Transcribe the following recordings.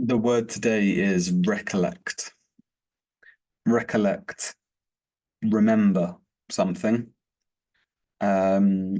The word today is recollect. Recollect, remember something, um,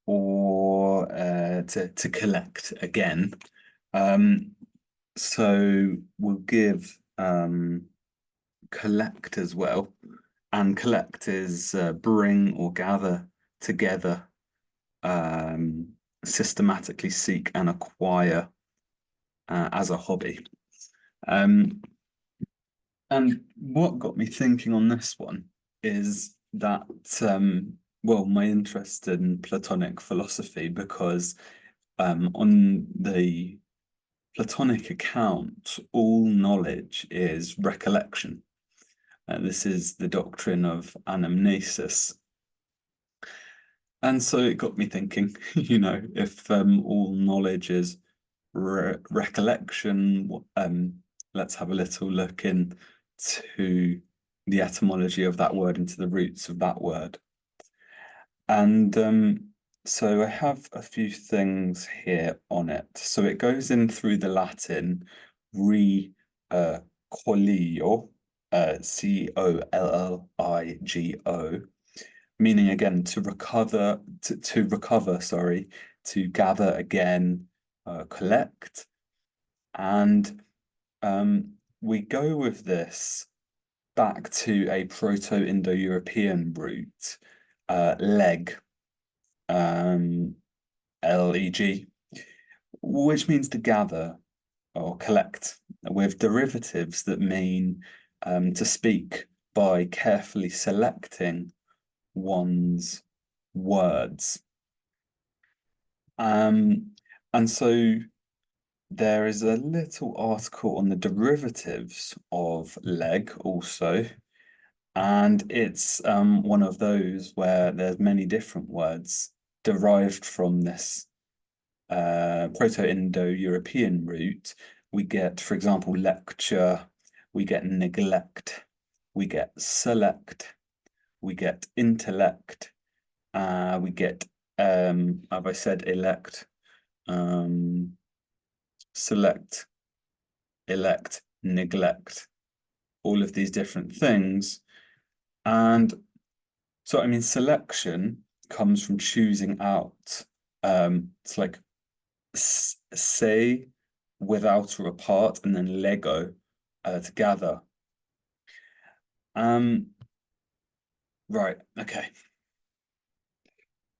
or to collect again. Um, so we'll give collect as well, and collect is bring or gather together, um, systematically seek and acquire as a hobby. Um, And what got me thinking on this one is that, well, my interest in Platonic philosophy, because on the Platonic account, all knowledge is recollection. This is the doctrine of anamnesis. And so it got me thinking, if all knowledge is recollection, let's have a little look into the etymology of that word, into the roots of that word. And so I have a few things here on it. So it goes in through the Latin recollio, Colligo, meaning again to recover, to recover, sorry, to gather again, collect. And we go with this back to a Proto-Indo-European root, leg, leg, which means to gather or collect, with derivatives that mean to speak by carefully selecting one's words. And so there is a little article on the derivatives of leg also, and it's one of those where there's many different words derived from this Proto-Indo-European root. We get, for example, lecture, we get neglect, we get select, we get intellect, we get, have I said elect? Select, elect, neglect, all of these different things. And so, I mean, selection comes from choosing out. It's like say without or apart, and then Lego together. Right, okay.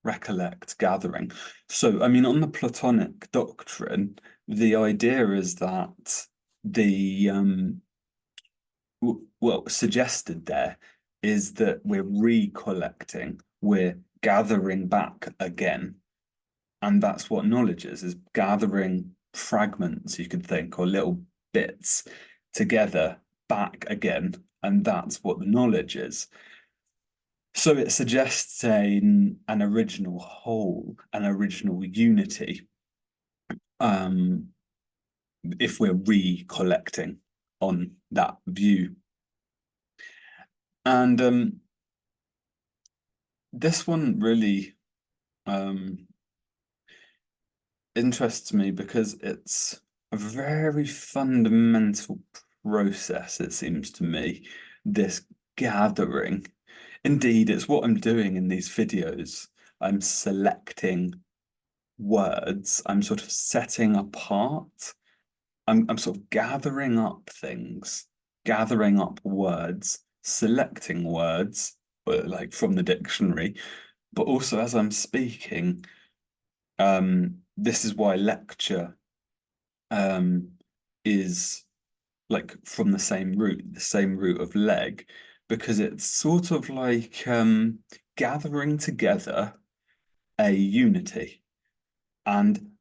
Recollect, gathering. So, I mean, on the Platonic doctrine, the idea is that the well, suggested there is that we're recollecting, we're gathering back again. And that's what knowledge is gathering fragments, you could think, or little bits together back again. And that's what the knowledge is. So it suggests an original whole, an original unity, if we're recollecting on that view. And this one really interests me because it's a very fundamental process, it seems to me, this gathering. Indeed, it's what I'm doing in these videos. I'm selecting words. I'm sort of setting apart. I'm sort of gathering up things, gathering up words, selecting words, like from the dictionary, but also as I'm speaking, this is why lecture is like from the same root of leg, because it's sort of like gathering together a unity, and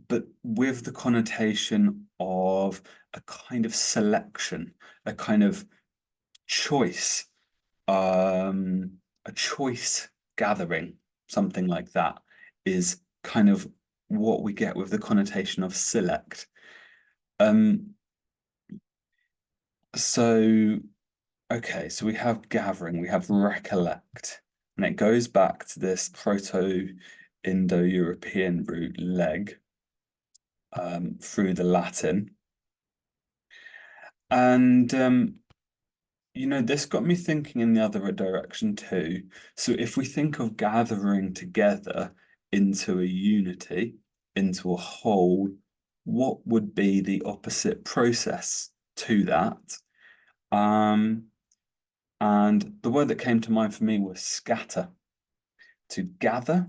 but with the connotation of a kind of selection, a kind of choice, a choice gathering, something like that, is kind of what we get with the connotation of select. So okay, so we have gathering, we have recollect, and it goes back to this Proto-Indo-European root leg, through the Latin. And this got me thinking in the other direction too. So if we think of gathering together into a unity, into a whole, what would be the opposite process to that? Um, and the word that came to mind for me was scatter, to gather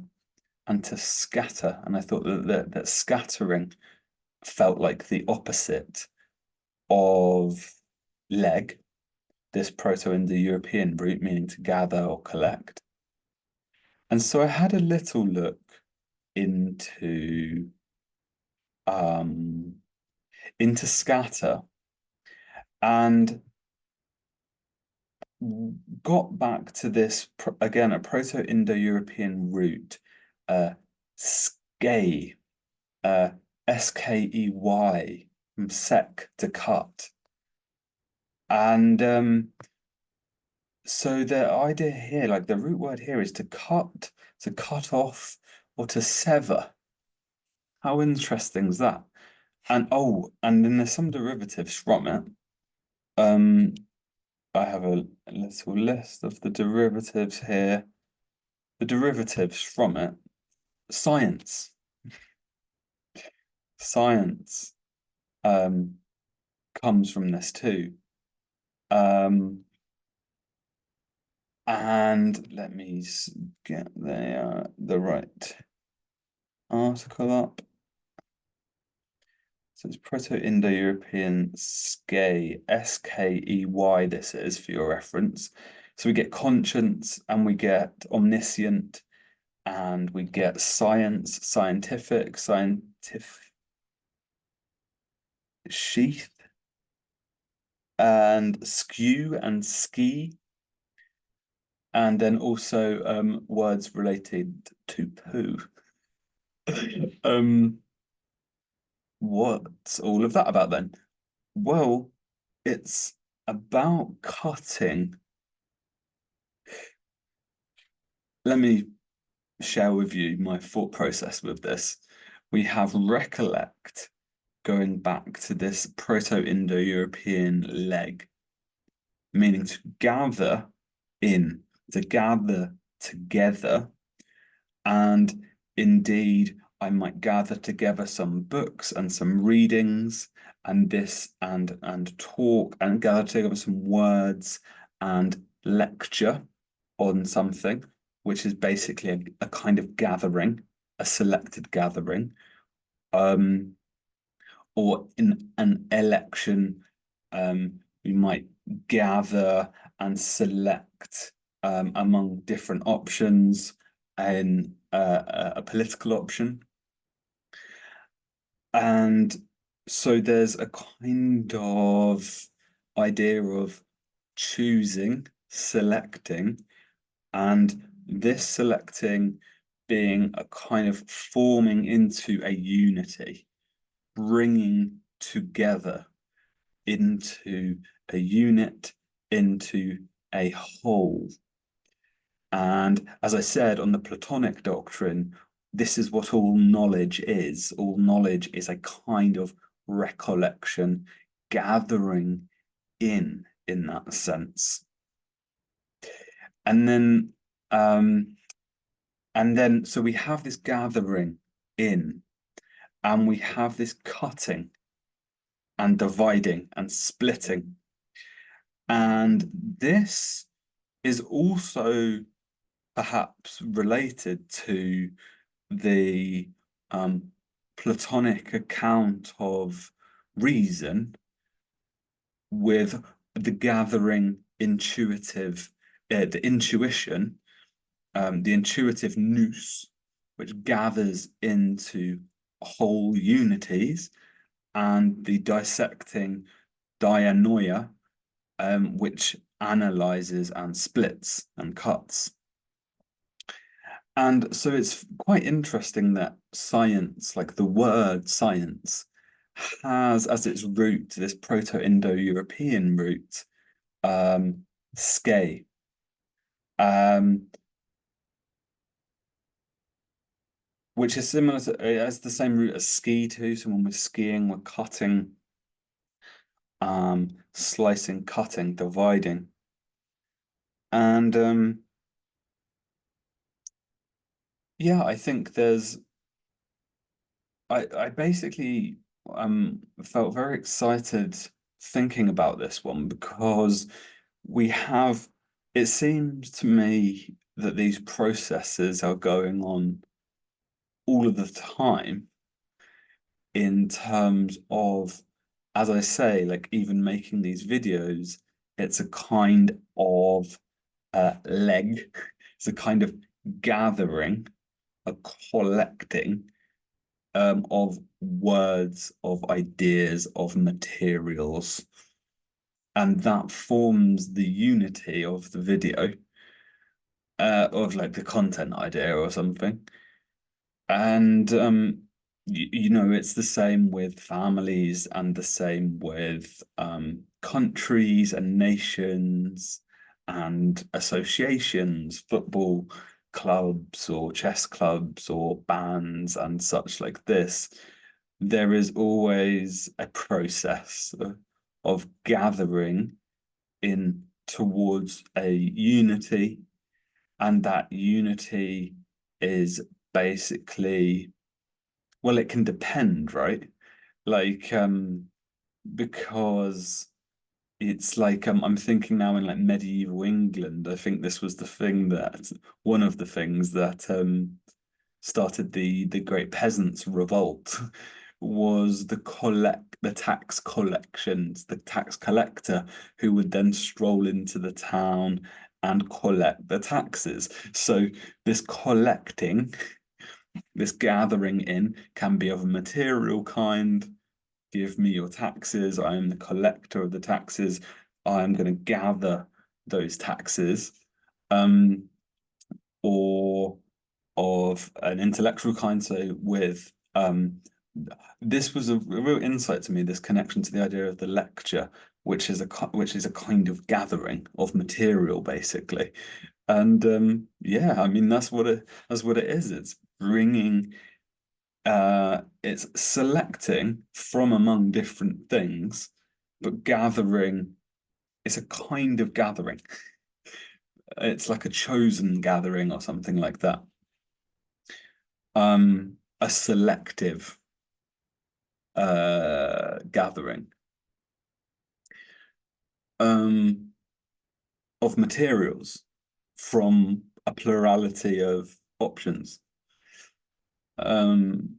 and to scatter. And I thought that scattering felt like the opposite of leg, this Proto-Indo-European root, meaning to gather or collect. And so I had a little look into um into scatter and got back to this again, a Proto-Indo-European root, skay, uh, skey, from sek, to cut. And so the idea here, like the root word here, is to cut off, or to sever. How interesting is that? And oh, and then there's some derivatives from it. Um, I have a little list of the derivatives here. The derivatives from it. Science. Science comes from this too. Um, and let me get the right article up. So it's Proto-Indo-European skey, skey, this is for your reference. So we get conscience and we get omniscient and we get science, scientific, sheath, and skew and ski, and then also words related to poo. Um, what's all of that about then? Well, it's about cutting. Let me share with you my thought process with this. We have recollect going back to this Proto-Indo-European leg, meaning to gather in, to gather together. And indeed, I might gather together some books and some readings and this and talk and gather together some words and lecture on something, which is basically a kind of gathering, a selected gathering. Um, or in an election, we might gather and select among different options in a political option. And so there's a kind of idea of choosing, selecting, and this selecting being a kind of forming into a unity, bringing together into a unit, into a whole. And as I said, on the Platonic doctrine, this is what all knowledge is. All knowledge is a kind of recollection, gathering in that sense. And then, so we have this gathering in, and we have this cutting and dividing and splitting. And this is also perhaps related to the Platonic account of reason, with the gathering intuitive, the intuition, the intuitive nous, which gathers into whole unities, and the dissecting dianoia, which analyzes and splits and cuts. And so it's quite interesting that science, like the word science, has as its root this Proto-Indo-European root, ske, um, which is similar to, it has the same root as ski too. So when we're skiing, we're cutting slicing, cutting, dividing. And yeah, I think I basically felt very excited thinking about this one because we have, it seems to me that these processes are going on all of the time in terms of, as I say, like even making these videos, it's a kind of leg, it's a kind of gathering, a collecting of words, of ideas, of materials, and that forms the unity of the video, of like the content idea or something. And you know, it's the same with families and the same with countries and nations and associations, football clubs or chess clubs or bands and such like this. There is always a process of gathering in towards a unity, and that unity is basically, well, it can depend, right? Like, because it's like I'm thinking now in like medieval England. I think this was the thing that one of the things that started the Great Peasants' Revolt was the tax collections, the tax collector who would then stroll into the town and collect the taxes. So this collecting, this gathering in can be of a material kind. Give me your taxes. I am the collector of the taxes. I am going to gather those taxes. Um, or of an intellectual kind. So with this was a real insight to me, this connection to the idea of the lecture, which is a kind of gathering of material, basically. And yeah, I mean that's what it is. It's bringing it's selecting from among different things, but gathering, it's a kind of gathering. It's like a chosen gathering or something like that. A selective gathering um of materials from a plurality of options. Um,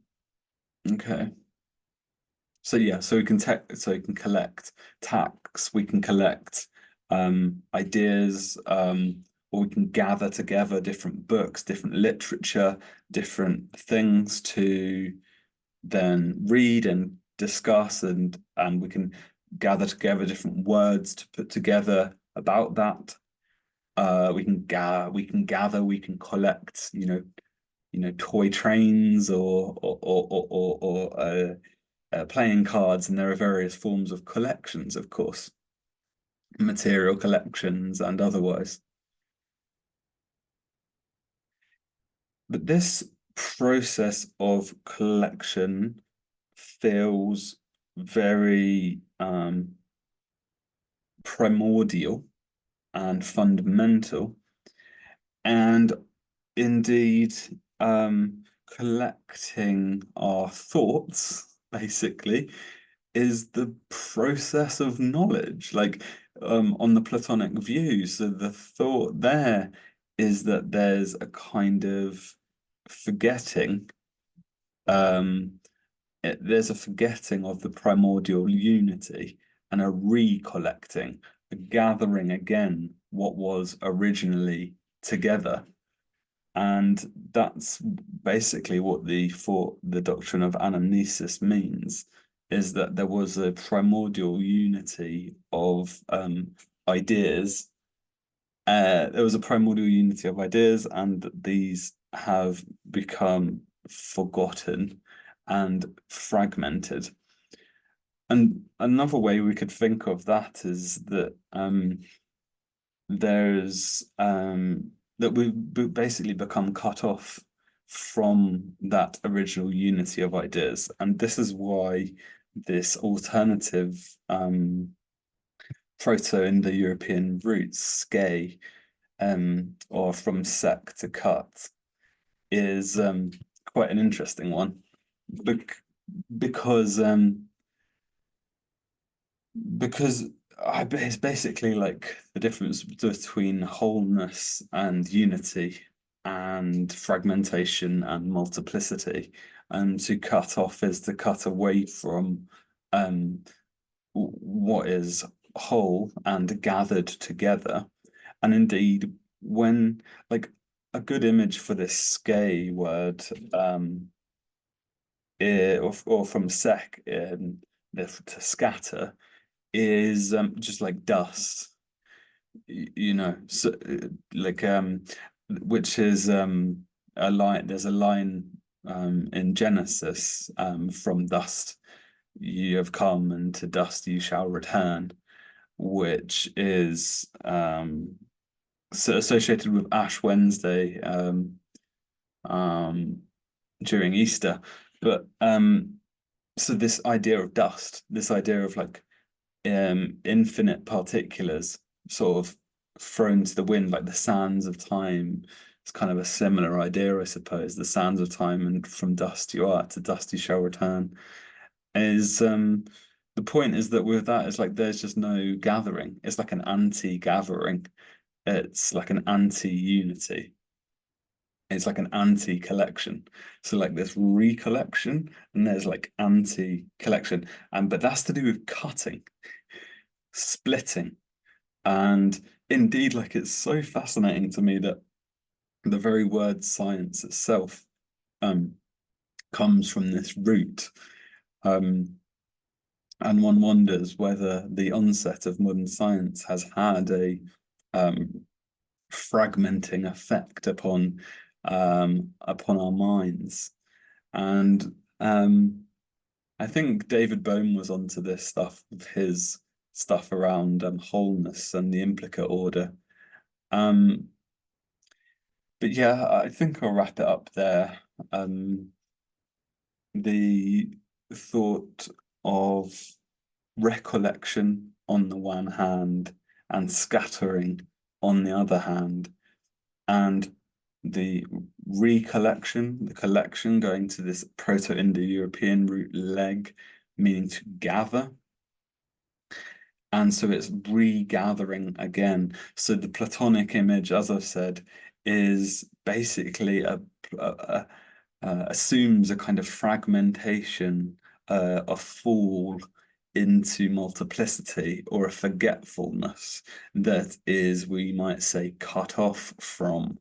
okay. So yeah, so we can collect tax, we can collect ideas, or we can gather together different books, different literature, different things to then read and discuss, and we can gather together different words to put together about that. We can collect, toy trains or playing cards, and there are various forms of collections, of course, material collections and otherwise. But this process of collection feels very primordial and fundamental, and indeed collecting our thoughts basically is the process of knowledge, like on the Platonic view. So the thought there is that there's a kind of forgetting, um, there's a forgetting of the primordial unity and a recollecting, a gathering again what was originally together. And that's basically what the doctrine of anamnesis means, is that there was a primordial unity of ideas. There was a primordial unity of ideas, and these have become forgotten and fragmented. And another way we could think of that is that there's that we've basically become cut off from that original unity of ideas. And this is why this alternative Proto-Indo-European roots, ske, or from sec to cut, is quite an interesting one. Because because it's basically like the difference between wholeness and unity and fragmentation and multiplicity. And to cut off is to cut away from what is whole and gathered together. And indeed, when like a good image for this ske word, or from sec, to scatter, is just like dust, you know, so like which is a line. There's a line in Genesis, from dust you have come and to dust you shall return, which is so associated with Ash Wednesday, during Easter. But so this idea of dust, this idea of like infinite particulars sort of thrown to the wind, like the sands of time. It's kind of a similar idea, I suppose. The sands of time, and from dust you are, to dust you shall return. Is the point is that with that, it's like there's just no gathering. It's like an anti-gathering. It's like an anti-unity. It's like an anti-collection. So like there's recollection and there's like anti-collection. And but that's to do with cutting, splitting. And indeed, like it's so fascinating to me that the very word science itself comes from this root. And one wonders whether the onset of modern science has had a fragmenting effect upon our minds. And I think David Bohm was onto this stuff with his stuff around wholeness and the implicate order. But yeah, I think I'll wrap it up there. The thought of recollection on the one hand and scattering on the other hand, and the recollection, the collection going to this Proto-Indo-European root leg, meaning to gather. And so it's regathering again. So the Platonic image, as I've said, is basically assumes a kind of fragmentation, a fall into multiplicity, or a forgetfulness that is, we might say, cut off from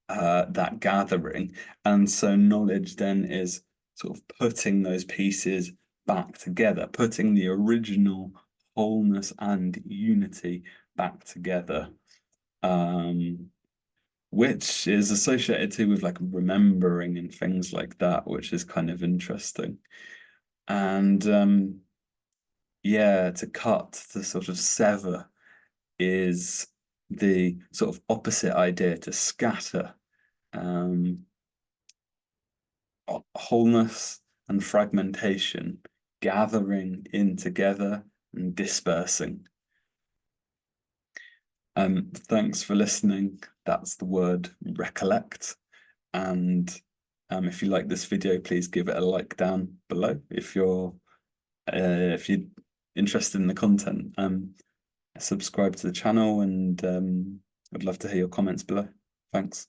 that gathering. And so knowledge then is sort of putting those pieces back together, putting the original wholeness and unity back together, which is associated too with like remembering and things like that, which is kind of interesting. And yeah, to cut, to sort of sever, is the sort of opposite idea to scatter. Wholeness and fragmentation, gathering in together and dispersing. Thanks for listening. That's the word recollect. And if you like this video, please give it a like down below. If you're interested in the content, subscribe to the channel, and I'd love to hear your comments below. Thanks.